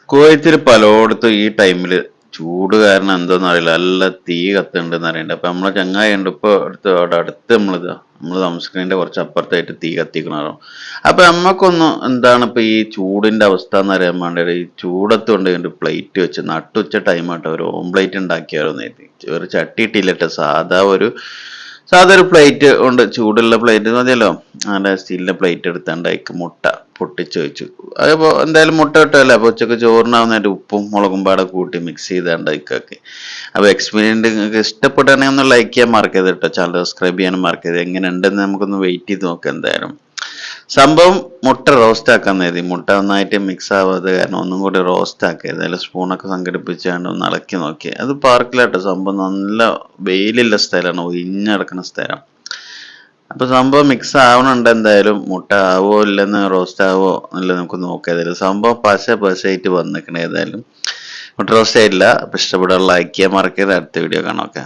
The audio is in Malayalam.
കുവൈത്തിൽ പലയിടത്തും ഈ ടൈമില് ചൂട് കാരണം എന്തോന്നും അറിയില്ല നല്ല തീ കത്തുന്നുണ്ടെന്ന് അറിയണ്ട. അപ്പൊ നമ്മളെ ചങ്ങായി ഉണ്ട് ഇപ്പൊ അടുത്ത് നമ്മള് താമസിക്കുന്നതിന്റെ കുറച്ച് അപ്പുറത്തായിട്ട് തീ കത്തിക്കണോ. അപ്പൊ നമ്മക്കൊന്നും എന്താണ് ഇപ്പൊ ഈ ചൂടിന്റെ അവസ്ഥ എന്ന് അറിയാൻ വേണ്ടി ഈ ചൂടത്ത് കൊണ്ട് പ്ലേറ്റ് വെച്ച് നട്ടുച്ച ടൈം ആട്ടോ ഒരു ഓംപ്ലേറ്റ് ഉണ്ടാക്കിയാലോ നേരത്തെ ഒരു ചട്ടി ഇട്ടില്ലട്ടെ സാധാ ഒരു പ്ലേറ്റ് ഉണ്ട് ചൂടുള്ള പ്ലേറ്റ് മതിയല്ലോ. നല്ല സ്റ്റീലിന്റെ പ്ലേറ്റ് എടുത്താണ്ട് അതിക്ക് മുട്ട പൊട്ടിച്ച് വെച്ചു. അതിപ്പോ എന്തായാലും മുട്ട ഇട്ടല്ലേ അപ്പൊ ഉച്ചക്ക് ചോറിനാവുന്നതിന്റെ ഉപ്പും മുളകും പാടെ കൂട്ടി മിക്സ് ചെയ്താണ്ട് അതിക്കൊക്കെ. അപ്പൊ എക്സ്പീരിയൻസ് നിങ്ങൾക്ക് ഇഷ്ടപ്പെടുകയാണെങ്കിൽ ഒന്ന് ലൈക്ക് ചെയ്യാൻ മറക്കരുത് കേട്ടോ. ചാനൽ സബ്സ്ക്രൈബ് ചെയ്യാനും മറക്കരുത്. എങ്ങനെ ഉണ്ടെന്ന് നമുക്കൊന്ന് വെയിറ്റ് ചെയ്ത് നോക്കാം എന്തായാലും. സംഭവം മുട്ട റോസ്റ്റ് ആക്കാൻ കരുതി. മുട്ട നന്നായിട്ട് മിക്സ് ആവാതെ കാരണം ഒന്നും കൂടി റോസ്റ്റ് ആക്കിയത്. അതിൽ സ്പൂണൊക്കെ സംഘടിപ്പിച്ചാണ്ട് ഒന്ന് ഇളക്കി നോക്കി. അത് പാർക്കിലാട്ടോ സംഭവം. നല്ല വെയിലുള്ള സ്ഥലമാണ്, ഒഴിഞ്ഞടക്കുന്ന സ്ഥലം. അപ്പൊ സംഭവം മിക്സ് ആവണുണ്ട്. എന്തായാലും മുട്ട ആവോ ഇല്ലെന്ന് റോസ്റ്റ് ആവോ അല്ല നമുക്ക് നോക്കാം. ഏതായാലും സംഭവം പശയായിട്ട് വന്നിക്കണേ. ഏതായാലും മുട്ട റോസ്റ്റ് ആയില്ല. അപ്പൊ ഇഷ്ടപ്പെടാൻ ലൈക്ക് ചെയ്യാൻ മറക്കരുത്. അടുത്ത വീഡിയോ കാണാം. ഓക്കെ.